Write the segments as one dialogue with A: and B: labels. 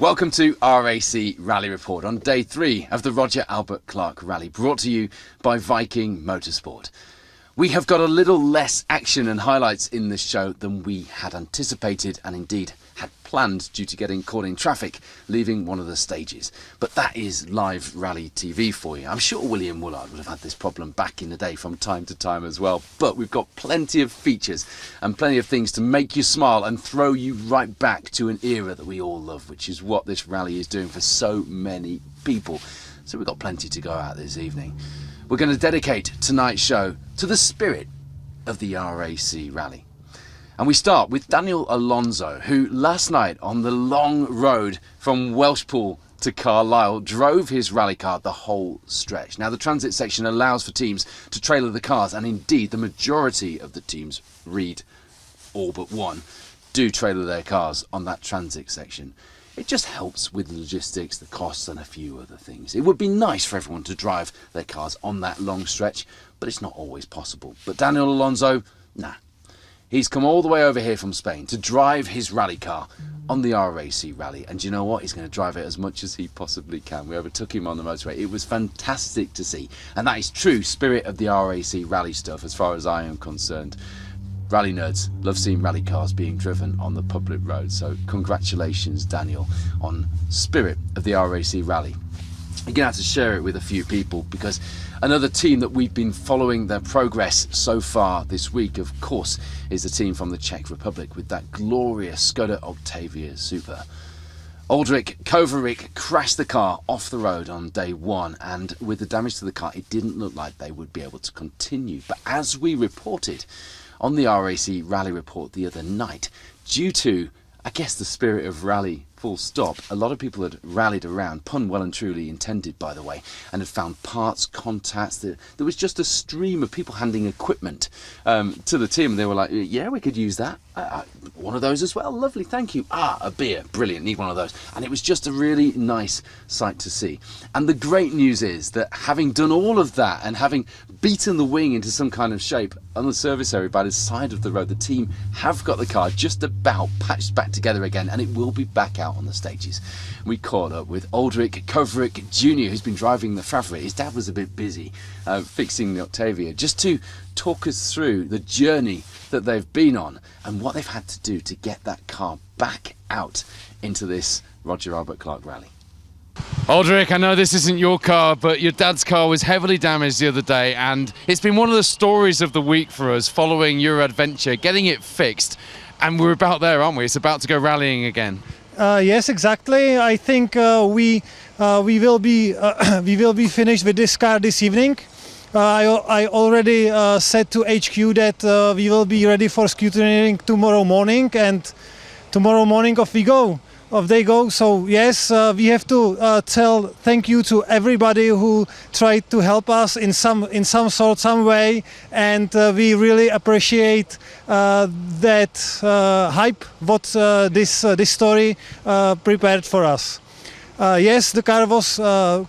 A: Welcome to R.A.C. Rally Report on day 3 of the Roger Albert Clark Rally, brought to you by Viking Motorsport. We have got a little less action and highlights in this show than we had anticipated and indeed had planned due to getting caught in traffic leaving one of the stages. But that is live rally TV for you. I'm sure William Woolard would have had this problem back in the day from time to time as well. But we've got plenty of features and plenty of things to make you smile and throw you right back to an era that we all love, which is what this rally is doing for so many people. So we've got plenty to go at this evening. We're going to dedicate tonight's show to the spirit of the R.A.C. rally. And we start with Daniel Alonso, who last night on the long road from Welshpool to Carlisle drove his rally car the whole stretch. Now, the transit section allows for teams to trailer the cars, and indeed the majority of the teams, read all but one, do trailer their cars on that transit section. It just helps with the logistics, the costs and a few other things. It would be nice for everyone to drive their cars on that long stretch, but it's not always possible. But Daniel Alonso, nah. He's come all the way over here from Spain to drive his rally car on the R.A.C. rally. And you know what? He's going to drive it as much as he possibly can. We overtook him on the motorway. It was fantastic to see. And that is true spirit of the R.A.C. rally stuff as far as I am concerned. Rally nerds love seeing rally cars being driven on the public road. So congratulations, Daniel, on spirit of the R.A.C. rally. You're going to have to share it with a few people, because another team that we've been following their progress so far this week, of course, is the team from the Czech Republic with that glorious Skoda Octavia Super. Aldrich Kovarik crashed the car off the road on day 1, and with the damage to the car, it didn't look like they would be able to continue. But as we reported on the R.A.C. Rally Report the other night, due to, I guess, the spirit of rally, full stop, a lot of people had rallied around, pun well and truly intended by the way, and had found parts, contacts. There was just a stream of people handing equipment to the team, and they were like, yeah, we could use that. One of those as well, lovely, thank you. A beer, brilliant, need one of those. And it was just a really nice sight to see. And the great news is that having done all of that and having beaten the wing into some kind of shape on the service area by the side of the road, the team have got the car just about patched back together again, and it will be back out on the stages. We caught up with Aldrich Kovarik Jr., who's been driving the Favourite. His dad was a bit busy fixing the Octavia, just to talk us through the journey that they've been on and what they've had to do to get that car back out into this Roger Albert Clark rally.
B: Aldrich, I know this isn't your car, but your dad's car was heavily damaged the other day, and it's been one of the stories of the week for us, following your adventure, getting it fixed, and we're about there, aren't we? It's about to go rallying again.
C: Yes, exactly. I think we will be finished with this car this evening. I already said to HQ that we will be ready for scrutineering tomorrow morning, and tomorrow morning off they go. So yes, we have to tell thank you to everybody who tried to help us in some way, and we really appreciate that hype what this story prepared for us. Yes, the car was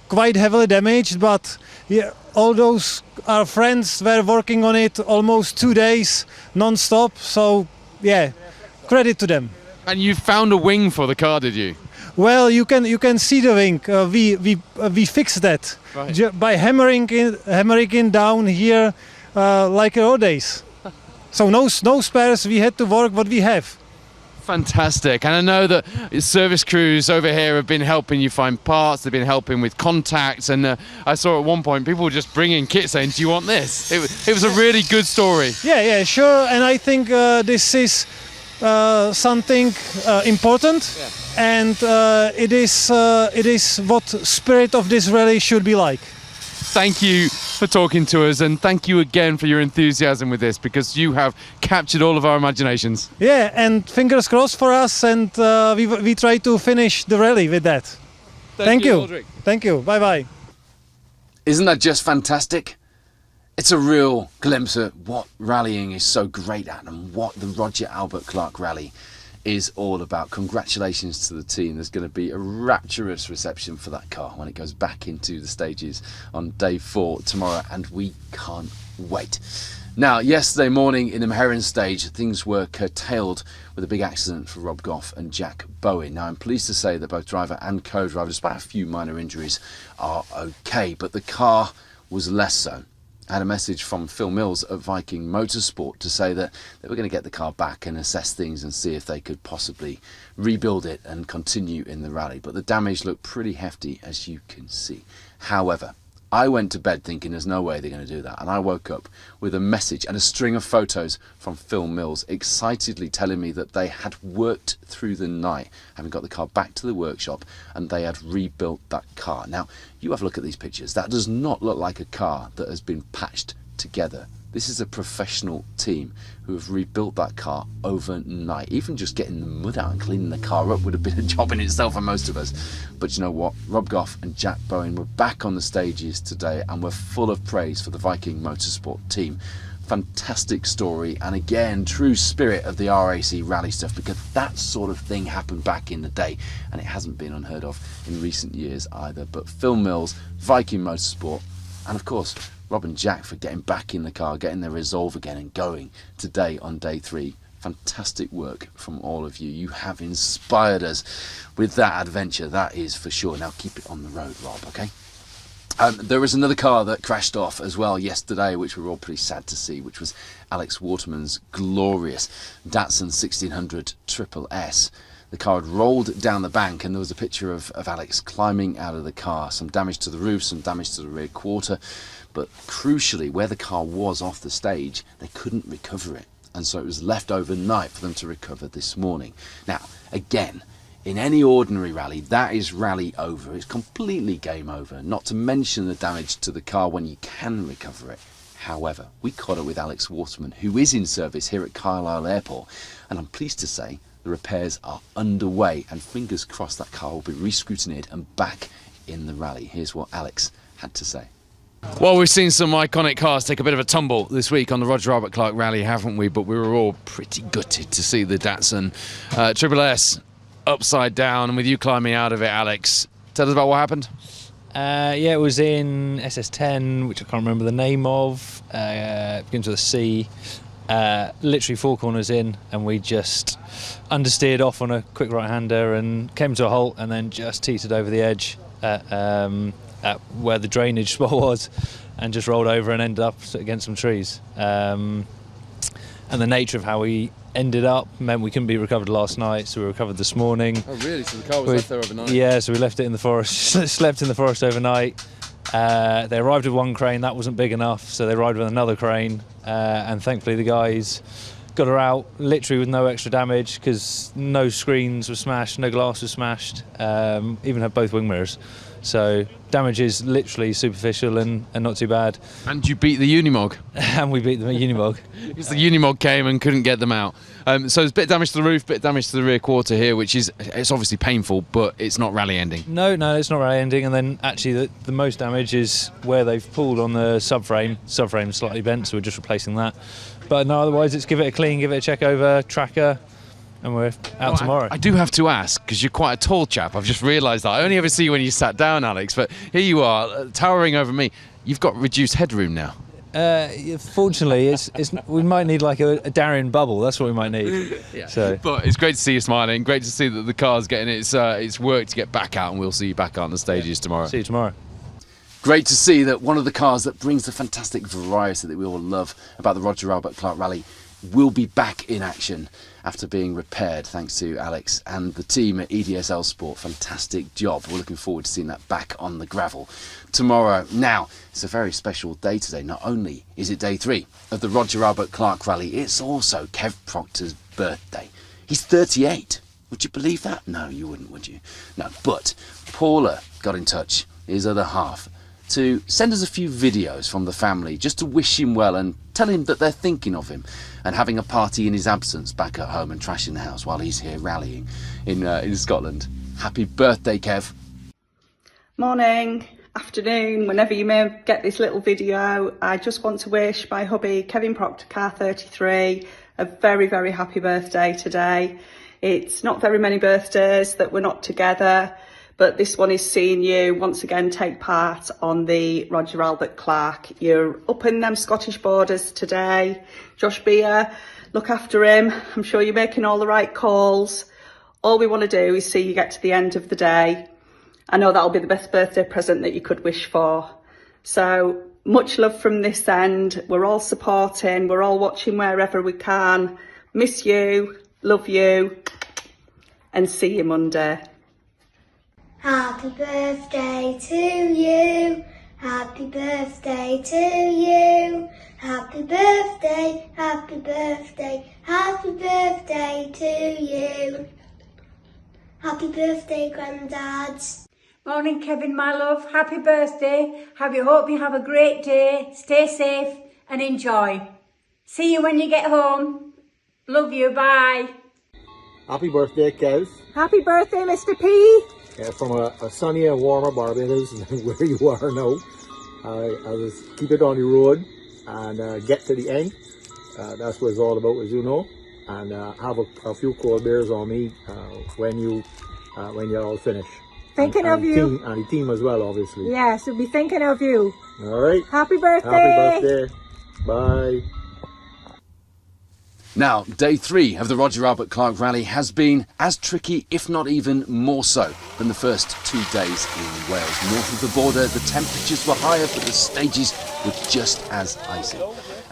C: quite heavily damaged, but yeah, all those our friends were working on it almost 2 days non-stop. So yeah, credit to them.
B: And you found a wing for the car, did you?
C: Well, you can see the wing. We fixed that by hammering in down here like old days. So no spares. We had to work what we have.
B: Fantastic. And I know that service crews over here have been helping you find parts. They've been helping with contacts. And I saw at one point people were just bringing kit saying, "Do you want this?" It was a really good story.
C: Yeah, sure. And I think this is something important, and it is what spirit of this rally should be like.
B: Thank you for talking to us, and thank you again for your enthusiasm with this, because you have captured all of our imaginations.
C: Yeah, and fingers crossed for us, and we try to finish the rally with that. Thank you.
B: Aldrich.
C: Thank you. Bye bye.
A: Isn't that just fantastic? It's a real glimpse at what rallying is so great at and what the Roger Albert Clark rally is all about. Congratulations to the team. There's going to be a rapturous reception for that car when it goes back into the stages on day 4 tomorrow, and we can't wait. Now, yesterday morning in the Meheran stage, things were curtailed with a big accident for Rob Goff and Jack Bowen. Now, I'm pleased to say that both driver and co-driver, despite a few minor injuries, are okay, but the car was less so. I had a message from Phil Mills at Viking Motorsport to say that they were going to get the car back and assess things and see if they could possibly rebuild it and continue in the rally. But the damage looked pretty hefty, as you can see. However, I went to bed thinking there's no way they're going to do that, and I woke up with a message and a string of photos from Phil Mills excitedly telling me that they had worked through the night, having got the car back to the workshop, and they had rebuilt that car. Now, you have a look at these pictures. That does not look like a car that has been patched together. This is a professional team who have rebuilt that car overnight. Even just getting the mud out and cleaning the car up would have been a job in itself for most of us. But you know what? Rob Goff and Jack Bowen were back on the stages today and were full of praise for the Viking Motorsport team. Fantastic story, and again, true spirit of the R.A.C. rally stuff, because that sort of thing happened back in the day, and it hasn't been unheard of in recent years either. But Phil Mills, Viking Motorsport, and of course Rob and Jack for getting back in the car, getting their resolve again and going today on day 3. Fantastic work from all of you. You have inspired us with that adventure, that is for sure. Now keep it on the road, Rob, okay? There was another car that crashed off as well yesterday, which we were all pretty sad to see, which was Alex Waterman's glorious Datsun 1600 S. The car had rolled down the bank, and there was a picture of Alex climbing out of the car. Some damage to the roof, some damage to the rear quarter, but crucially, where the car was off the stage, they couldn't recover it, and so it was left overnight for them to recover this morning. Now, again, in any ordinary rally, that is rally over. It's completely game over, not to mention the damage to the car when you can recover it. However, we caught up with Alex Waterman, who is in service here at Carlisle Airport, and I'm pleased to say the repairs are underway, and fingers crossed that car will be re-scrutineered and back in the rally. Here's what Alex had to say.
B: Well, we've seen some iconic cars take a bit of a tumble this week on the Roger Albert Clark Rally, haven't we? But we were all pretty gutted to see the Datsun S upside down, and with you climbing out of it, Alex, tell us about what happened.
D: Yeah, it was in SS10, which I can't remember the name of. Begins with a C. Literally 4 corners in, and we just understeered off on a quick right-hander and came to a halt, and then just teetered over the edge at where the drainage spot was, and just rolled over and ended up against some trees. And the nature of how we ended up meant we couldn't be recovered last night, so we recovered this morning.
B: Oh, really? So the car was left there overnight?
D: Yeah, so we left it in the forest, slept in the forest overnight. They arrived with one crane, that wasn't big enough, so they arrived with another crane, and thankfully the guys got her out literally with no extra damage, because no screens were smashed, no glass was smashed, even had both wing mirrors. So damage is literally superficial and not too bad.
B: And you beat the Unimog.
D: And we beat the Unimog.
B: Because the Unimog came and couldn't get them out. So there's a bit of damage to the roof, bit of damage to the rear quarter here, which is, it's obviously painful, but it's not rally ending.
D: No, it's not rally ending. And then actually the most damage is where they've pulled on the subframe. Subframe's slightly bent, so we're just replacing that. But no, otherwise it's give it a clean, give it a check over, tracker, and we're out tomorrow.
B: I do have to ask, because you're quite a tall chap. I've just realised that. I only ever see you when you sat down, Alex, but here you are, towering over me. You've got reduced headroom now.
D: Fortunately, we might need like a Darien bubble. That's what we might need.
B: Yeah.
D: So.
B: But it's great to see you smiling. Great to see that the car's getting its work to get back out, and we'll see you back out on the stages tomorrow.
D: See you tomorrow.
A: Great to see that one of the cars that brings the fantastic variety that we all love about the Roger Albert Clark Rally will be back in action after being repaired, thanks to Alex and the team at EDSL Sport. Fantastic job. We're looking forward to seeing that back on the gravel tomorrow. Now, it's a very special day today. Not only is it day 3 of the Roger Albert Clark Rally, it's also Kev Proctor's birthday. He's 38. Would you believe that? No, you wouldn't, would you? No, but Paula got in touch, his other half, to send us a few videos from the family just to wish him well and tell him that they're thinking of him and having a party in his absence back at home and trashing the house while he's here rallying in Scotland. Happy birthday, Kev.
E: Morning, afternoon, whenever you may get this little video, I just want to wish my hubby Kevin Proctor, car 33, a very, very happy birthday today. It's not very many birthdays that we're not together, But this one is seeing you once again take part on the Roger Albert Clark. You're up in them Scottish borders today. Josh Beer, look after him. I'm sure you're making all the right calls. All we want to do is see you get to the end of the day. I know that'll be the best birthday present that you could wish for. So much love from this end. We're all supporting. We're all watching wherever we can. Miss you, love you, and see you Monday.
F: Happy birthday to you. Happy birthday to you. Happy birthday, happy birthday, happy birthday to you. Happy birthday, Grandad.
G: Morning, Kevin, my love. Happy birthday. Hope you have a great day. Stay safe and enjoy. See you when you get home. Love you. Bye.
H: Happy birthday, Kev.
G: Happy birthday, Mr. P.
H: From a sunnier, warmer Barbados than where you are now. I just keep it on the road and get to the end. That's what it's all about, as you know. And have a few cold beers on me when you're all finished.
G: Thinking of you.
H: And the team as well, obviously.
G: Yes, we'll be thinking of you.
H: All right.
G: Happy birthday.
H: Happy birthday. Bye.
A: Now, day 3 of the Roger Albert Clark Rally has been as tricky, if not even more so, than the first 2 days in Wales. North of the border, the temperatures were higher, but the stages were just as icy.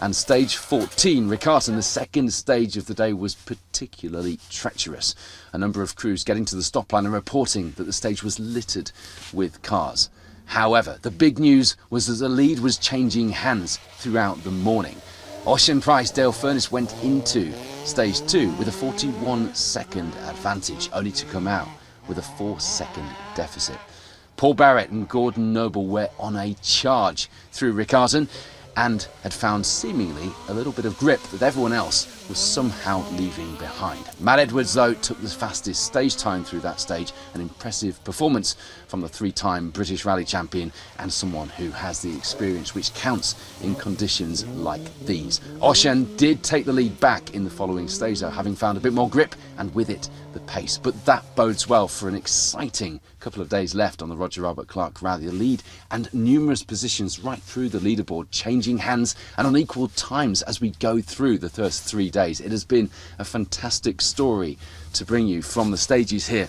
A: And stage 14, Riccarton, the second stage of the day, was particularly treacherous. A number of crews getting to the stop line and reporting that the stage was littered with cars. However, the big news was that the lead was changing hands throughout the morning. Ocean Price, Dale Furness went into stage 2 with a 41-second advantage, only to come out with a 4-second deficit. Paul Barrett and Gordon Noble were on a charge through Riccarton and had found seemingly a little bit of grip that everyone else was somehow leaving behind. Matt Edwards, though, took the fastest stage time through that stage, an impressive performance from the 3-time British Rally champion and someone who has the experience which counts in conditions like these. Ocean did take the lead back in the following stage, though, having found a bit more grip and with it the pace. But that bodes well for an exciting couple of days left on the Roger Albert Clark Rally. The lead and numerous positions right through the leaderboard, changing hands and on equal times as we go through the first 3 days. It has been a fantastic story to bring you from the stages here,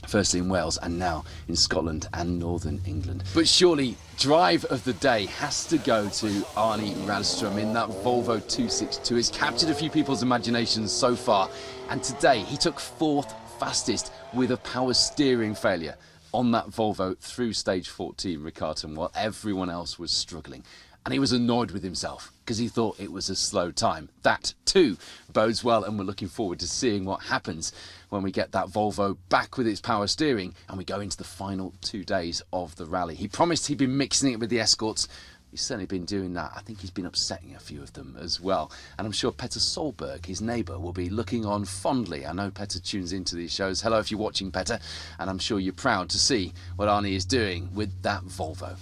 A: firstly in Wales and now in Scotland and Northern England. But surely drive of the day has to go to Arne Radstrom in that Volvo 262. It's captured a few people's imaginations so far, and today he took 4th fastest with a power steering failure on that Volvo through stage 14 Riccarton while everyone else was struggling. And he was annoyed with himself because he thought it was a slow time. That too bodes well, and we're looking forward to seeing what happens when we get that Volvo back with its power steering and we go into the final 2 days of the rally. He promised he'd be mixing it with the escorts. He's certainly been doing that. I think he's been upsetting a few of them as well. And I'm sure Petter Solberg, his neighbour, will be looking on fondly. I know Petter tunes into these shows. Hello if you're watching, Petter. And I'm sure you're proud to see what Arne is doing with that Volvo.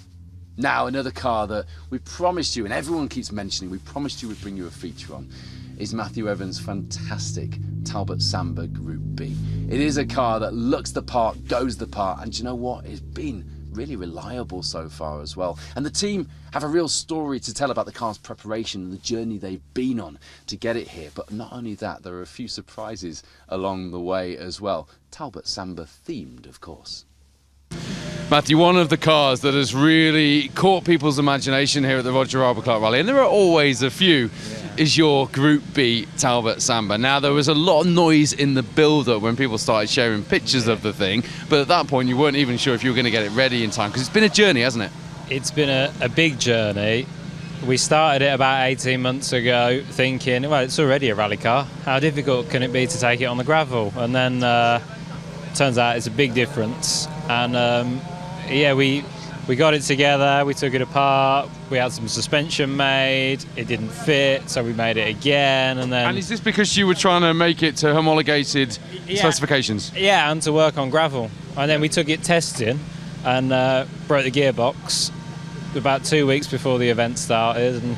A: Now, another car that we promised you, and everyone keeps mentioning, we promised you we'd bring you a feature on, is Matthew Evans' fantastic Talbot Samba Group B. It is a car that looks the part, goes the part, and do you know what? It's been really reliable so far as well. And the team have a real story to tell about the car's preparation and the journey they've been on to get it here. But not only that, there are a few surprises along the way as well. Talbot Samba themed, of course.
B: Matthew, one of the cars that has really caught people's imagination here at the Roger Albert Clark Rally, and there are always a few, is your Group B Talbot Samba. Now, there was a lot of noise in the build-up when people started sharing pictures of the thing, but at that point you weren't even sure if you were going to get it ready in time, because it's been a journey, hasn't it?
D: It's been a big journey. We started it about 18 months ago thinking, well, it's already a rally car. How difficult can it be to take it on the gravel? And then turns out it's a big difference. And yeah, we got it together, we took it apart, we had some suspension made, it didn't fit, so we made it again, and then...
B: And is this because you were trying to make it to homologated specifications?
D: Yeah, and to work on gravel. And then we took it testing and broke the gearbox about 2 weeks before the event started. And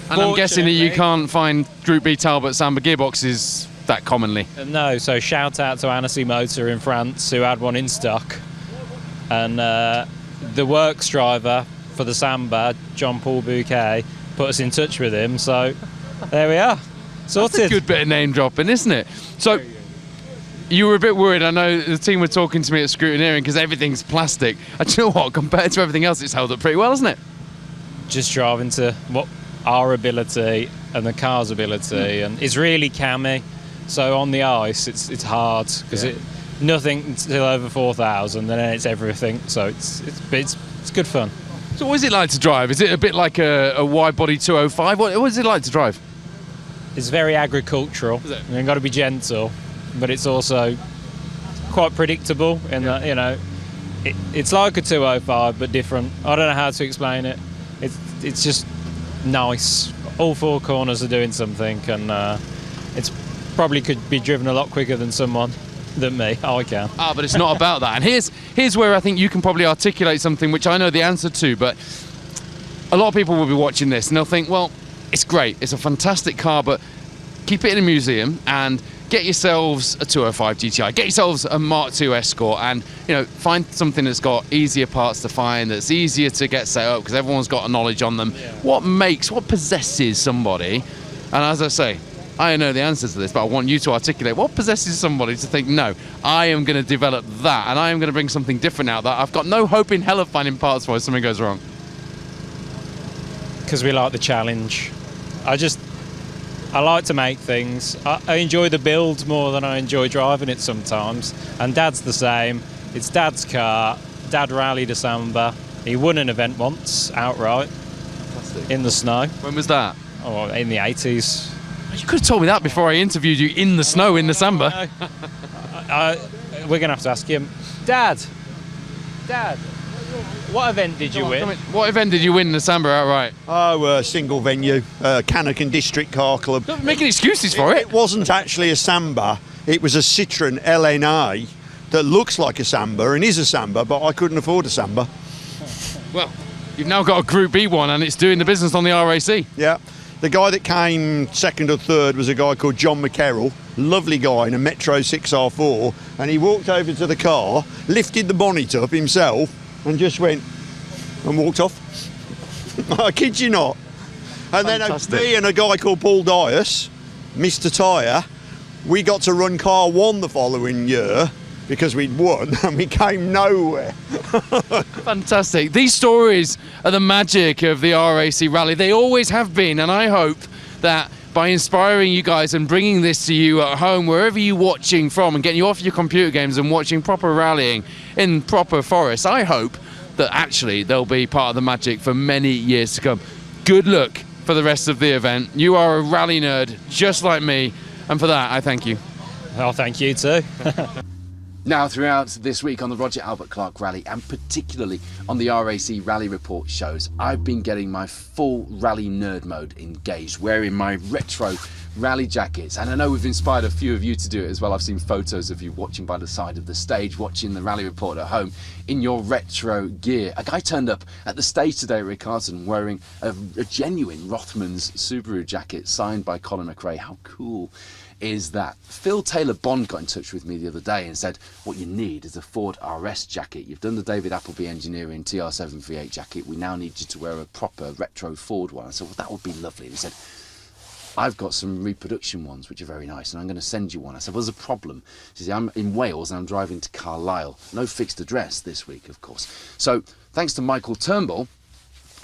B: I'm guessing that you can't find Group B Talbot Samba gearboxes that commonly.
D: No, so shout out to R.A.C Motor in France, who had one in stock.
I: and the works driver for the Samba, John Paul Bouquet, put us in touch with him. So there we are, sorted.
B: That's a good bit of name dropping, isn't it? So you were a bit worried. I know the team were talking to me at scrutineering because everything's plastic. And do you know what? Compared to everything else, it's held up pretty well, isn't it?
I: Just driving to what our ability and the car's ability, and it's really cammy. So on the ice, it's hard because nothing until over 4,000, and then it's everything. So it's good fun.
B: So what is it like to drive? Is it a bit like a wide body 205? What is it like to drive?
I: It's very agricultural.
B: Is it?
I: You've got to be gentle, but it's also quite predictable in that, you know, it's like a 205 but different. I don't know how to explain it. It's just nice. All four corners are doing something, and it's probably could be driven a lot quicker than me. I can.
B: But it's not about that. And here's where I think you can probably articulate something which I know the answer to, but a lot of people will be watching this and they'll think, well, it's great, it's a fantastic car, but keep it in a museum and get yourselves a 205 GTI, get yourselves a Mark II Escort, and find something that's got easier parts to find, that's easier to get set up because everyone's got a knowledge on them. Yeah. What possesses somebody, and as I say, I know the answers to this, but I want you to articulate what possesses somebody to think, no, I am going to develop that and I am going to bring something different out that I've got no hope in hell of finding parts for if something goes wrong.
I: Because we like the challenge. I like to make things. I enjoy the build more than I enjoy driving it sometimes. And Dad's the same. It's Dad's car. Dad rallied a Samba. He won an event once outright. Fantastic. In the snow.
B: When was that?
I: Oh, in the 80s.
B: You could have told me that before I interviewed you in the snow in the Samba.
I: We're going to have to ask him. Dad, what event did you win?
B: What event did you win in the Samba outright?
J: Oh, single venue, Canakin District Car Club.
B: Don't make any excuses for it.
J: It wasn't actually a Samba. It was a Citroen LNA that looks like a Samba and is a Samba, but I couldn't afford a Samba.
B: Well, you've now got a Group B one and it's doing the business on the R.A.C.
J: Yeah. The guy that came second or third was a guy called John McCarroll, lovely guy in a Metro 6R4, and he walked over to the car, lifted the bonnet up himself, and just went and walked off. I kid you not. And
B: Fantastic.
J: Then me and a guy called Paul Dias, Mr. Tyre, we got to run Car 1 the following year because we'd won and we came nowhere.
B: Fantastic. These stories are the magic of the R.A.C. Rally. They always have been, and I hope that by inspiring you guys and bringing this to you at home, wherever you're watching from, and getting you off your computer games and watching proper rallying in proper forests, I hope that actually they'll be part of the magic for many years to come. Good luck for the rest of the event. You are a rally nerd just like me, and for that I thank you.
I: Oh, thank you too.
A: Now, throughout this week on the Roger Albert Clark Rally, and particularly on the R.A.C. Rally Report shows, I've been getting my full rally nerd mode engaged, wearing my retro rally jackets, and I know we've inspired a few of you to do it as well. I've seen photos of you watching by the side of the stage, watching the Rally Report at home in your retro gear. A guy turned up at the stage today at Riccarton wearing a genuine Rothmans Subaru jacket signed by Colin McRae. How cool is that? Phil Taylor Bond got in touch with me the other day and said, what you need is a Ford RS jacket. You've done the David Appleby Engineering TR7 V8 jacket. We now need you to wear a proper retro Ford one. I said, well, that would be lovely. And he said, I've got some reproduction ones which are very nice and I'm going to send you one. I said, well, there's a problem. He said, I'm in Wales and I'm driving to Carlisle. No fixed address this week, of course. So thanks to Michael Turnbull,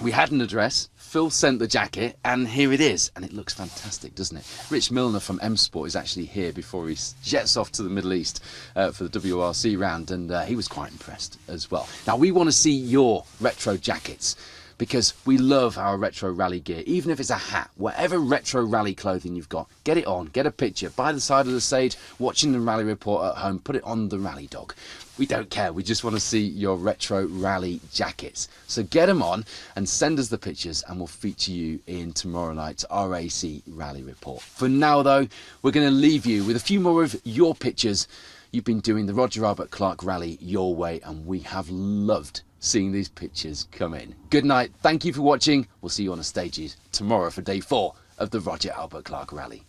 A: we had an address. Phil sent the jacket and here it is, and it looks fantastic, doesn't it? Rich Milner from M Sport is actually here before he jets off to the Middle East for the WRC round, and he was quite impressed as well. Now we want to see your retro jackets, because we love our retro rally gear. Even if it's a hat, whatever retro rally clothing you've got, get it on, get a picture by the side of the stage, watching the Rally Report at home, put it on the Rally Dog. We don't care, we just want to see your retro rally jackets. So get them on and send us the pictures and we'll feature you in tomorrow night's R.A.C. Rally Report. For now though, we're going to leave you with a few more of your pictures. You've been doing the Roger Albert Clark Rally your way and we have loved seeing these pictures come in. Good night, thank you for watching. We'll see you on the stages tomorrow for day 4 of the Roger Albert Clark Rally.